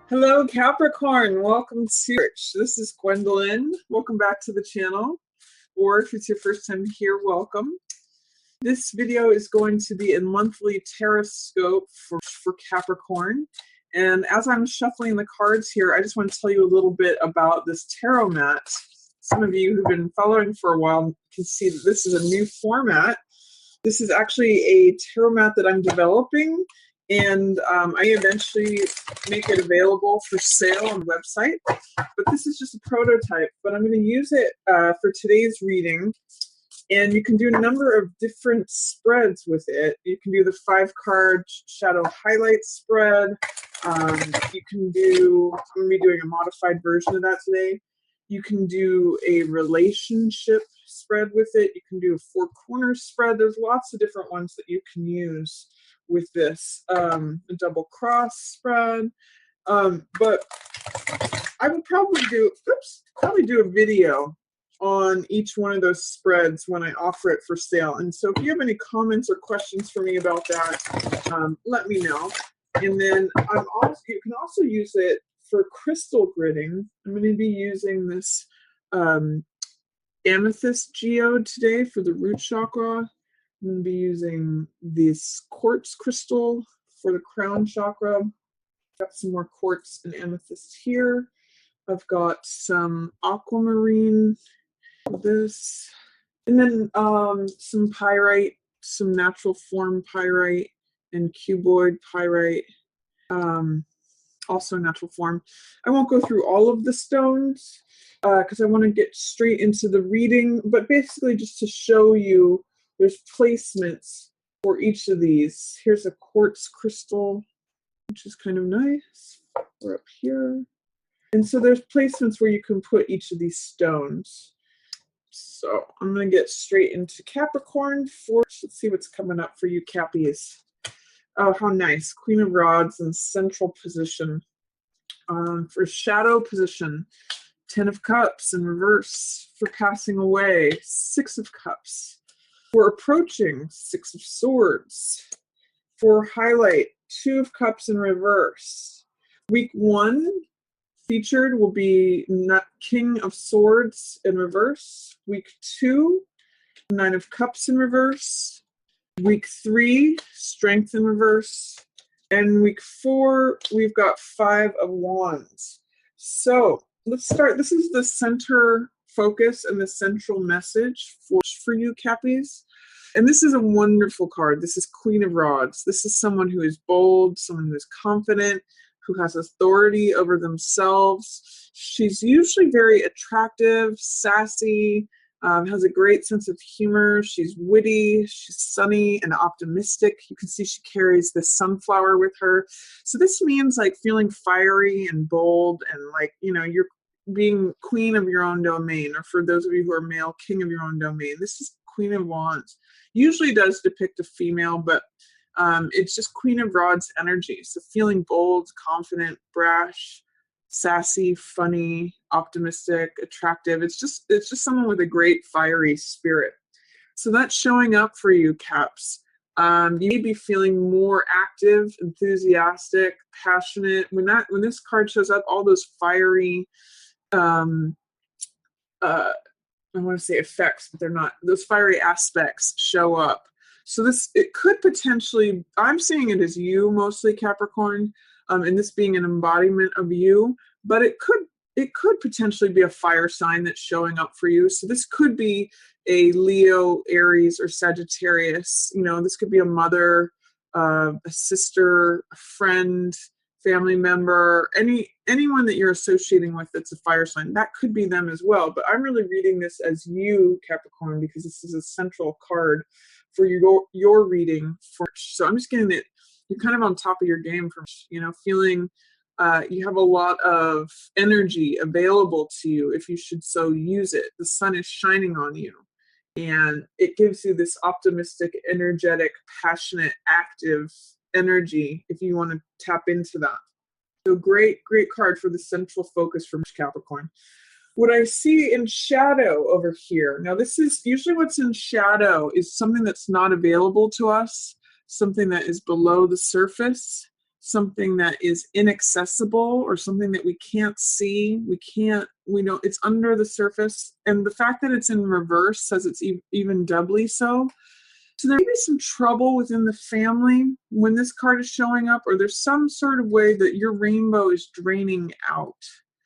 Hello, Capricorn. Welcome to Church. This is Gwendolyn. Welcome back to the channel. Or if it's your first time here, welcome. This video is going to be a monthly Taroscope for Capricorn. And as I'm shuffling the cards here, I just want to tell you a little bit about this tarot mat. Some of you who've been following for a while can see that this is a new format. This is actually a tarot mat that I'm developing, and I eventually make it available for sale on the website. But this is just a prototype, but I'm going to use it for today's reading. And you can do a number of different spreads with it. You can do the 5-card shadow highlight spread. You can do, I'm going to be doing a modified version of that today. You can do a relationship spread with it. You can do a 4-corner spread. There's lots of different ones that you can use with this. A double cross spread. But I would probably do a video on each one of those spreads when I offer it for sale. And so if you have any comments or questions for me about that, let me know. And then you can also use it for crystal gridding. I'm going to be using this amethyst geode today for the root chakra. I'm going to be using this quartz crystal for the crown chakra. Got some more quartz and amethyst here. I've got some aquamarine for this. And then some pyrite, some natural form pyrite and cuboid pyrite. Also natural form. I won't go through all of the stones because I want to get straight into the reading, but basically just to show you there's placements for each of these. Here's a quartz crystal, which is kind of nice. We're up here. And so there's placements where you can put each of these stones. So I'm going to get straight into Capricorn first. Let's see what's coming up for you, Cappies. Oh, how nice. Queen of Rods in central position. For shadow position, 10 of Cups in reverse. For passing away, 6 of Cups. For approaching, 6 of Swords. For highlight, 2 of Cups in reverse. Week 1 featured will be King of Swords in reverse. Week 2, 9 of Cups in reverse. Week 3, Strength in reverse. And week 4, we've got 5 of Wands. So let's start. This is the center focus and the central message for you, Cappies. And this is a wonderful card. This is Queen of Rods. This is someone who is bold, someone who is confident, who has authority over themselves. She's usually very attractive, sassy, has a great sense of humor. She's witty, she's sunny and optimistic. You can see she carries the sunflower with her. So this means like feeling fiery and bold and like, you know, you're being queen of your own domain, or for those of you who are male, king of your own domain. This is Queen of Wands. Usually does depict a female, but it's just Queen of Rods energy. So feeling bold, confident, brash, sassy, funny, optimistic, attractive. It's just someone with a great fiery spirit. So that's showing up for you, Caps. You may be feeling more active, enthusiastic, passionate. When this card shows up, all those fiery I want to say effects, but they're not. Those fiery aspects show up. So it could potentially, I'm seeing it as you mostly, Capricorn, and this being an embodiment of you, but it could potentially be a fire sign that's showing up for you. So this could be a Leo, Aries, or Sagittarius. You know, this could be a mother, a sister, a friend, family member, anyone that you're associating with that's a fire sign. That could be them as well. But I'm really reading this as you, Capricorn, because this is a central card for your reading. So I'm just getting that you're kind of on top of your game, from, you know, feeling you have a lot of energy available to you if you should so use it. The sun is shining on you, and it gives you this optimistic, energetic, passionate, active energy if you want to tap into that. So great card for the central focus for Capricorn. What I see in shadow over here, now this is usually what's in shadow is something that's not available to us, something that is below the surface. something that is inaccessible or something that we can't see. We know it's under the surface. And the fact that it's in reverse says it's even doubly so. So there may be some trouble within the family when this card is showing up, or there's some sort of way that your rainbow is draining out,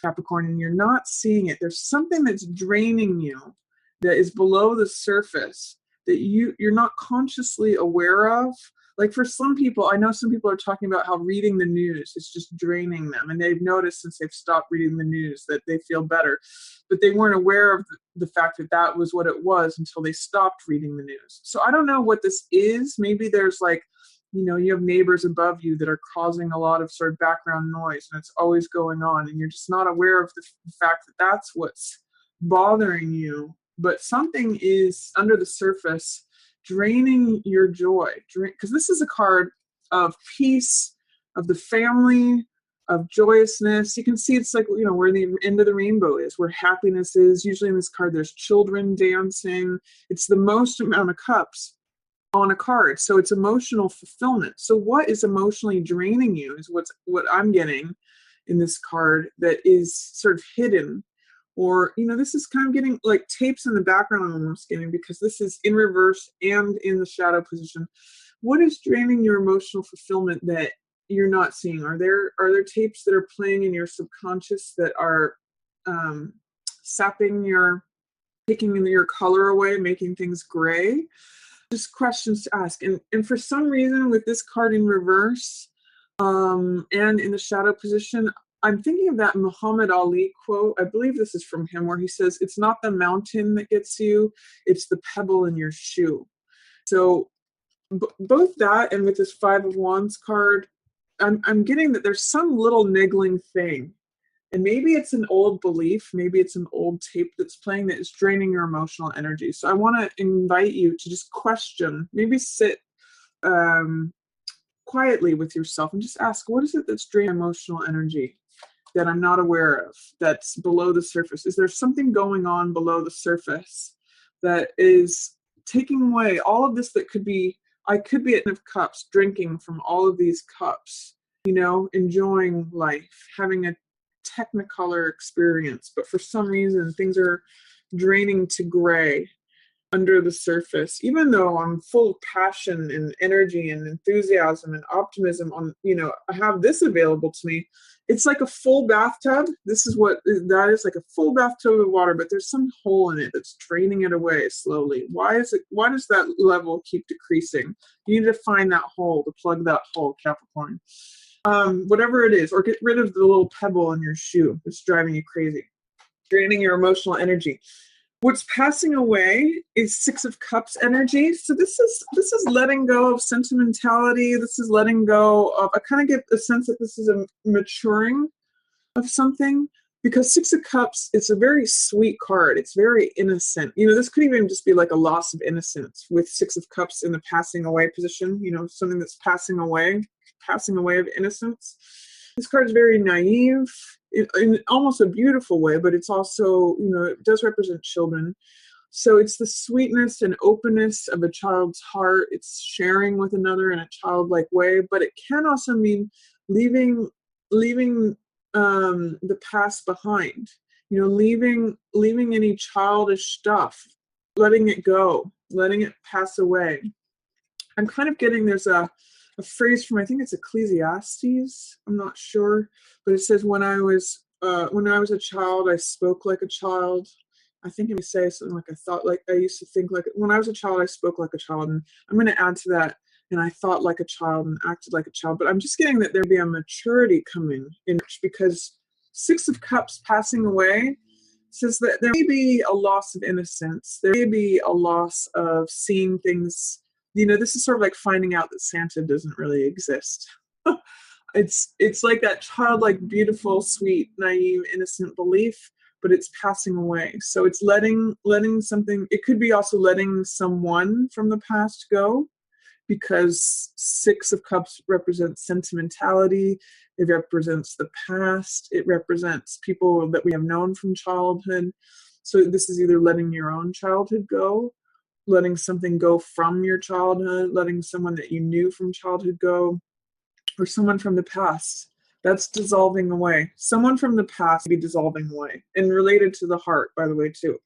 Capricorn, and you're not seeing it. There's something that's draining you that is below the surface that you're not consciously aware of. Like for some people, I know some people are talking about how reading the news is just draining them. And they've noticed since they've stopped reading the news that they feel better. But they weren't aware of the fact that that was what it was until they stopped reading the news. So I don't know what this is. Maybe there's like, you have neighbors above you that are causing a lot of sort of background noise and it's always going on. And you're just not aware of the fact that that's what's bothering you. But something is under the surface draining your joy, because this is a card of peace, of the family, of joyousness. You can see it's like, where the end of the rainbow is, where happiness is. Usually in this card, there's children dancing. It's the most amount of cups on a card. So it's emotional fulfillment. So what is emotionally draining you is what I'm getting in this card that is sort of hidden. Or, this is kind of getting like tapes in the background I'm almost getting, because this is in reverse and in the shadow position. What is draining your emotional fulfillment that you're not seeing? Are there tapes that are playing in your subconscious that are taking your color away, making things gray? Just questions to ask. And for some reason with this card in reverse and in the shadow position, I'm thinking of that Muhammad Ali quote. I believe this is from him, where he says, it's not the mountain that gets you, it's the pebble in your shoe. So both that and with this Five of Wands card, I'm getting that there's some little niggling thing. And maybe it's an old belief, maybe it's an old tape that's playing that is draining your emotional energy. So I want to invite you to just question, maybe sit quietly with yourself and just ask, what is it that's draining emotional energy that I'm not aware of, that's below the surface? Is there something going on below the surface that is taking away all of this? That could be, I could be at Ten of Cups, drinking from all of these cups, enjoying life, having a technicolor experience, but for some reason things are draining to gray under the surface. Even though I'm full of passion and energy and enthusiasm and optimism I have this available to me. It's like a full bathtub. This is what that is, like a full bathtub of water, but there's some hole in it that's draining it away slowly. Why does that level keep decreasing? You need to find that hole, to plug that hole, Capricorn. Whatever it is, or get rid of the little pebble in your shoe that's driving you crazy, draining your emotional energy. What's passing away is Six of Cups energy. So this is letting go of sentimentality. This is letting go of, I kind of get a sense that this is a maturing of something, because Six of Cups, it's a very sweet card. It's very innocent. This could even just be like a loss of innocence with Six of Cups in the passing away position, something that's passing away of innocence. This card is very naive in almost a beautiful way, but it's also, it does represent children. So it's the sweetness and openness of a child's heart. It's sharing with another in a childlike way, but it can also mean leaving the past behind. Leaving any childish stuff, letting it go, letting it pass away. I'm kind of getting, there's a phrase from, I think it's Ecclesiastes, I'm not sure, but it says, when I was a child, I spoke like a child. I think it may say something like, I used to think like, when I was a child, I spoke like a child. And I'm going to add to that, and I thought like a child and acted like a child. But I'm just getting that there'd be a maturity coming in, because Six of Cups passing away says that there may be a loss of innocence. There may be a loss of seeing things. This is sort of like finding out that Santa doesn't really exist. It's like that childlike, beautiful, sweet, naive, innocent belief, but it's passing away. So it's letting something. It could be also letting someone from the past go, because Six of Cups represents sentimentality. It represents the past. It represents people that we have known from childhood. So this is either letting your own childhood go, letting something go from your childhood, letting someone that you knew from childhood go, or someone from the past. That's dissolving away. Someone from the past be dissolving away, and related to the heart, by the way, too.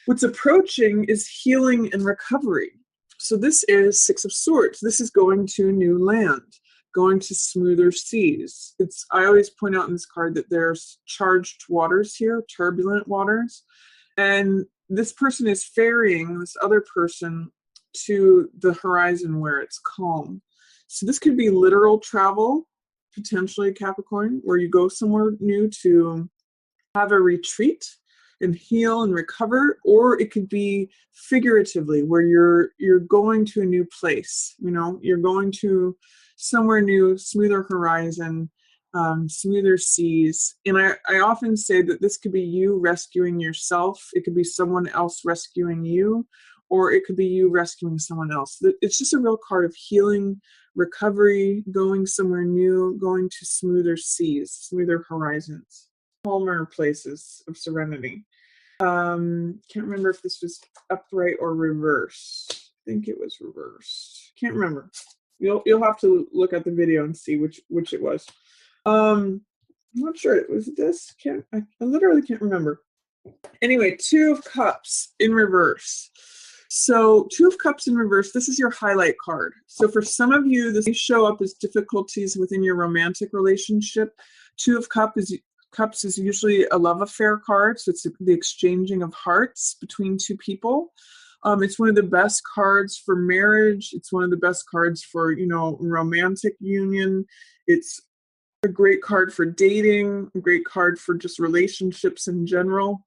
What's approaching is healing and recovery. So this is Six of Swords. This is going to new land, going to smoother seas. I always point out in this card that there's charged waters here, turbulent waters, and this person is ferrying this other person to the horizon where it's calm. So this could be literal travel, potentially Capricorn, where you go somewhere new to have a retreat and heal and recover, or it could be figuratively where you're going to a new place. You're going to somewhere new, smoother horizon, smoother seas. And I often say that this could be you rescuing yourself. It could be someone else rescuing you, or it could be you rescuing someone else. It's just a real card of healing, recovery, going somewhere new, going to smoother seas, smoother horizons, calmer places of serenity. Can't remember if this was upright or reversed. I think it was reversed. Can't remember. You'll have to look at the video and see which it was. I'm not sure. Was it this? I literally can't remember. Anyway, Two of Cups in reverse. So Two of Cups in reverse, this is your highlight card. So for some of you, this may show up as difficulties within your romantic relationship. Two of Cups is usually a love affair card, so it's the exchanging of hearts between two people. It's one of the best cards for marriage. It's one of the best cards for, romantic union. It's a great card for dating, a great card for just relationships in general.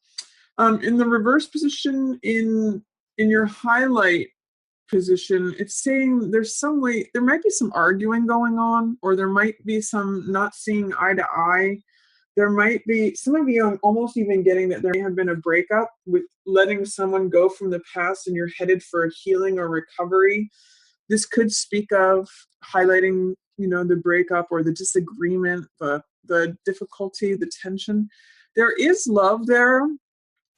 In the reverse position, in your highlight position, it's saying there might be some arguing going on, or there might be some not seeing eye to eye. There might be, some of you, I'm almost even getting that there may have been a breakup with letting someone go from the past, and you're headed for a healing or recovery. This could speak of highlighting, the breakup or the disagreement, the difficulty, the tension. There is love there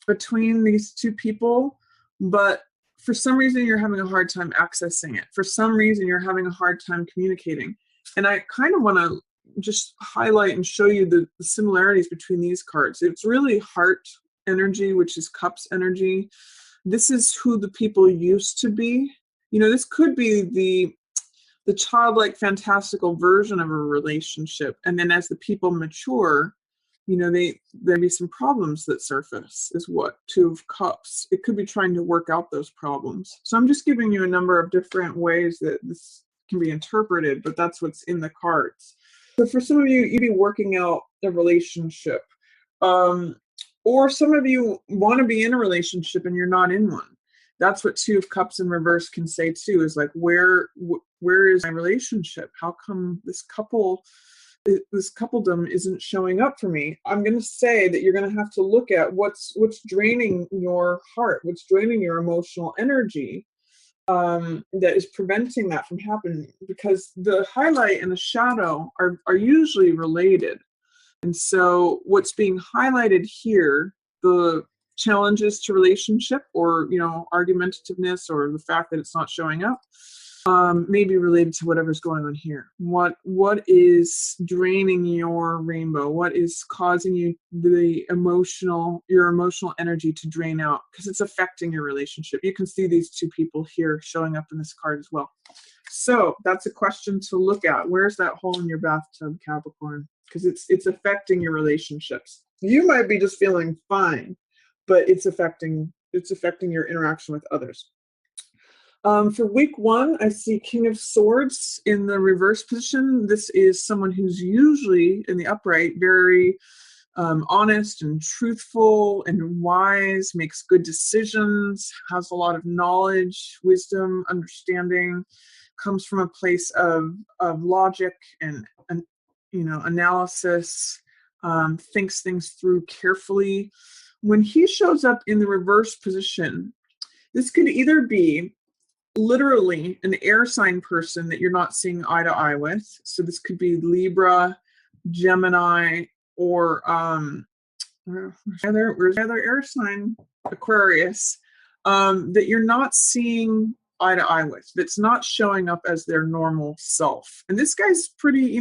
between these two people, but for some reason you're having a hard time accessing it. For some reason you're having a hard time communicating. And I kind of want to just highlight and show you the similarities between these cards. It's really heart energy, which is cups energy. This is who the people used to be. This could be the childlike, fantastical version of a relationship. And then as the people mature, there be some problems that surface, is what Two of Cups. It could be trying to work out those problems. So I'm just giving you a number of different ways that this can be interpreted, but that's what's in the cards. So for some of you, you'd be working out a relationship. Or some of you want to be in a relationship and you're not in one. That's what Two of Cups in reverse can say too, is like, where is my relationship? How come this coupledom isn't showing up for me? I'm going to say that you're going to have to look at what's draining your heart, what's draining your emotional energy, that is preventing that from happening, because the highlight and the shadow are usually related. And so what's being highlighted here, the challenges to relationship, or argumentativeness, or the fact that it's not showing up, may be related to whatever's going on here. What is draining your rainbow? What is causing your emotional energy to drain out? Because it's affecting your relationship. You can see these two people here showing up in this card as well. So that's a question to look at. Where's that hole in your bathtub, Capricorn? Because it's affecting your relationships. You might be just feeling fine, but it's affecting your interaction with others. For week 1, I see King of Swords in the reverse position. This is someone who's usually in the upright very honest and truthful and wise, makes good decisions, has a lot of knowledge, wisdom, understanding, comes from a place of logic and analysis, thinks things through carefully. When he shows up in the reverse position, this could either be literally an air sign person that you're not seeing eye to eye with. So this could be Libra, Gemini, or where's the other air sign? Aquarius, that you're not seeing eye to eye with, that's not showing up as their normal self. And this guy's pretty,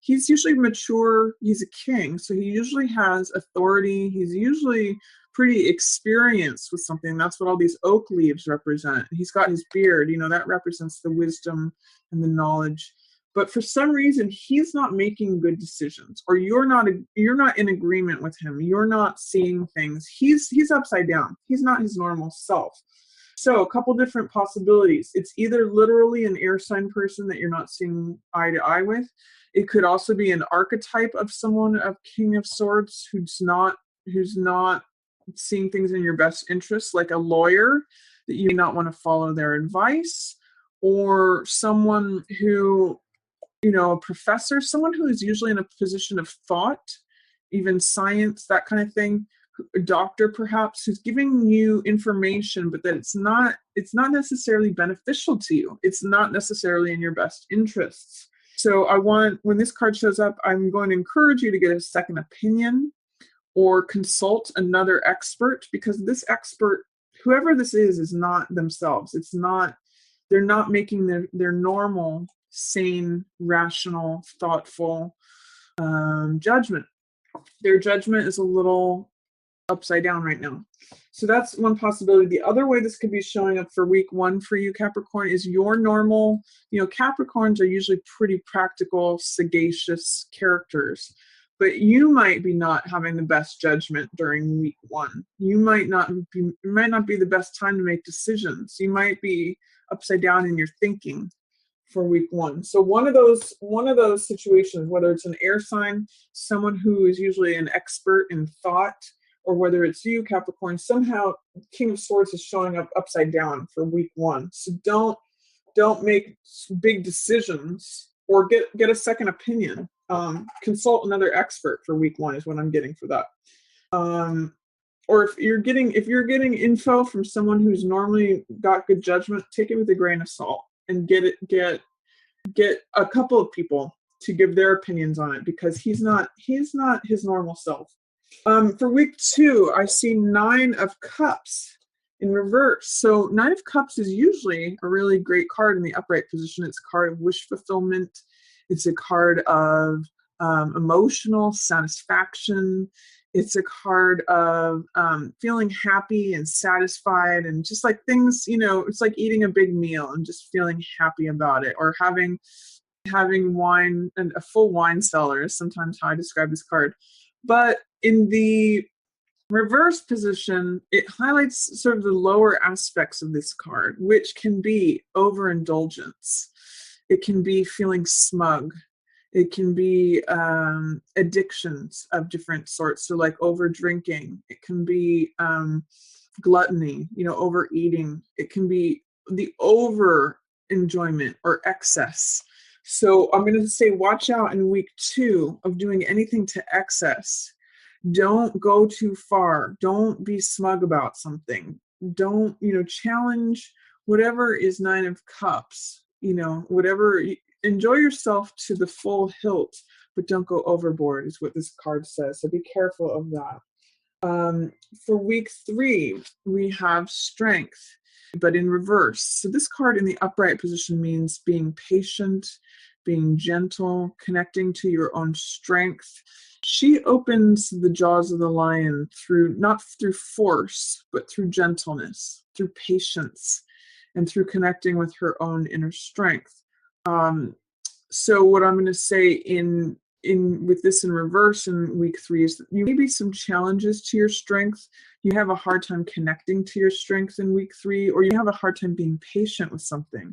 he's usually mature. He's a king, so he usually has authority. He's usually pretty experienced with something. That's what all these oak leaves represent. He's got his beard, that represents the wisdom and the knowledge. But for some reason, he's not making good decisions, or you're not in agreement with him. You're not seeing things. He's upside down. He's not his normal self. So a couple different possibilities. It's either literally an air sign person that you're not seeing eye to eye with. It could also be an archetype of someone, of King of Swords, who's not seeing things in your best interest, like a lawyer that you may not want to follow their advice, or someone who, a professor, someone who is usually in a position of thought, even science, that kind of thing, a doctor perhaps, who's giving you information, but that it's not necessarily beneficial to you. It's not necessarily in your best interests. So when this card shows up, I'm going to encourage you to get a second opinion or consult another expert, because this expert, whoever this is not themselves. They're not making their normal, sane, rational, thoughtful judgment. Their judgment is a little upside down right now. So that's one possibility. The other way this could be showing up for week 1 for you, Capricorn, is your normal, Capricorns are usually pretty practical, sagacious characters, but you might be not having the best judgment during week 1. It might not be the best time to make decisions. You might be upside down in your thinking for week 1. So one of those situations, whether it's an air sign, someone who is usually an expert in thought, or whether it's you, Capricorn, somehow King of Swords is showing up upside down for week 1. So don't make big decisions, or get a second opinion. Consult another expert for week 1 is what I'm getting for that. Or if you're getting info from someone who's normally got good judgment, take it with a grain of salt and get a couple of people to give their opinions on it, because he's not his normal self. For week 2, I see 9 of Cups in reverse. So 9 of Cups is usually a really great card in the upright position. It's a card of wish fulfillment. It's a card of emotional satisfaction. It's a card of feeling happy and satisfied, and just like things, it's like eating a big meal and just feeling happy about it, or having wine, and a full wine cellar is sometimes how I describe this card. But in the reverse position, it highlights sort of the lower aspects of this card, which can be overindulgence. It can be feeling smug. It can be addictions of different sorts, so like over drinking. It can be gluttony, overeating. It can be the over enjoyment or excess. So I'm going to say watch out in week 2 of doing anything to excess. Don't go too far. Don't be smug about something. Don't, challenge whatever is 9 of Cups. Whatever, enjoy yourself to the full hilt, but don't go overboard is what this card says. So be careful of that. For week 3, we have Strength, but in reverse. So this card in the upright position means being patient, being gentle, connecting to your own strength. She opens the jaws of the lion not through force, but through gentleness, through patience, and through connecting with her own inner strength. So what I'm going to say with this in reverse in week 3 is that you may be some challenges to your strength. You have a hard time connecting to your strength in week 3, or you have a hard time being patient with something.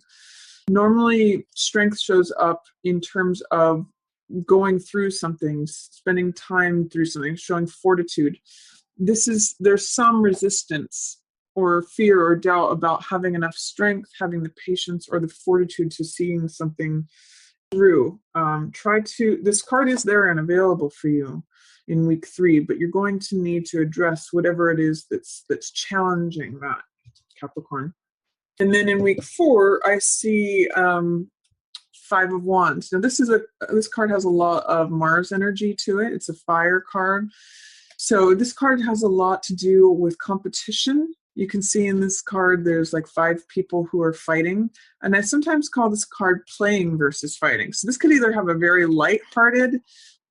Normally, strength shows up in terms of going through something, spending time through something, showing fortitude. There's some resistance or fear or doubt about having enough strength, having the patience or the fortitude to seeing something through. This card is there and available for you in week 3, but you're going to need to address whatever it is that's challenging that, Capricorn. And then in week 4, I see 5 of Wands. Now this card has a lot of Mars energy to it. It's a fire card. So this card has a lot to do with competition You can see in this card there's like 5 people who are fighting, and I sometimes call this card playing versus fighting. So this could either have a very light-hearted,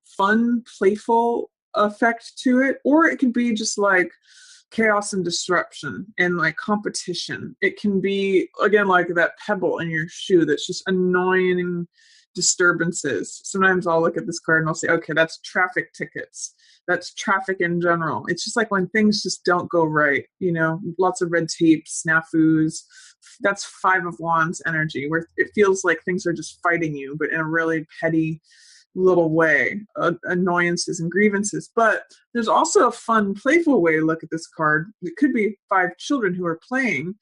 fun, playful effect to it, or it could be just like chaos and disruption and like competition. It can be, again, like that pebble in your shoe that's just annoying disturbances. Sometimes I'll look at this card and I'll say, okay, that's traffic tickets. That's traffic in general. It's just like when things just don't go right, lots of red tape, snafus. That's 5 of Wands energy, where it feels like things are just fighting you, but in a really petty little way, annoyances and grievances. But there's also a fun, playful way to look at this card. It could be 5 children who are playing,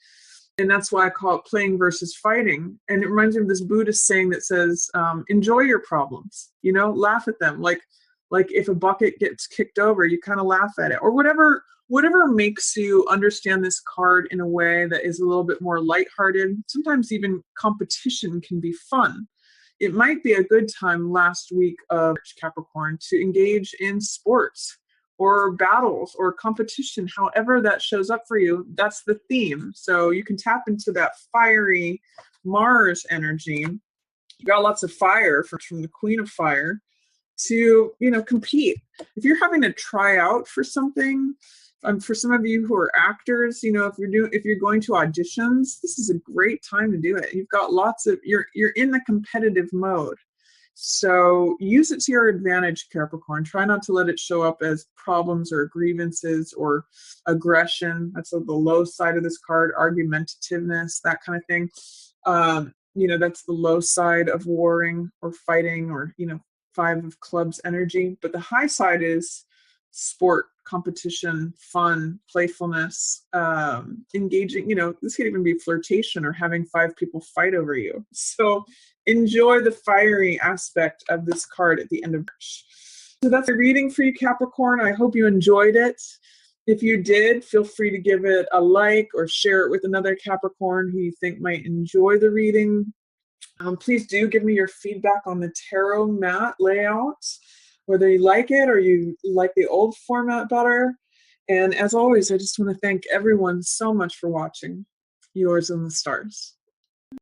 and that's why I call it playing versus fighting. And it reminds me of this Buddhist saying that says, enjoy your problems, laugh at them. Like if a bucket gets kicked over, you kind of laugh at it, or whatever makes you understand this card in a way that is a little bit more lighthearted. Sometimes even competition can be fun. It might be a good time last week of Capricorn to engage in sports or battles or competition, however that shows up for you. That's the theme. So you can tap into that fiery Mars energy. You got lots of fire from the Queen of Fire to compete. If you're having to try out for something, for some of you who are actors, if you're going to auditions, this is a great time to do it. You've got you're in the competitive mode. So use it to your advantage, Capricorn. Try not to let it show up as problems or grievances or aggression. That's the low side of this card, argumentativeness, that kind of thing. That's the low side of warring or fighting, or 5 of Clubs energy. But the high side is sport, competition, fun, playfulness, engaging. This could even be flirtation or having 5 people fight over you. So enjoy the fiery aspect of this card at the end of March. So that's a reading for you, Capricorn. I hope you enjoyed it. If you did, feel free to give it a like or share it with another Capricorn who you think might enjoy the reading. Please do give me your feedback on the tarot mat layout, whether you like it or you like the old format better. And as always, I just want to thank everyone so much for watching. Yours in the stars.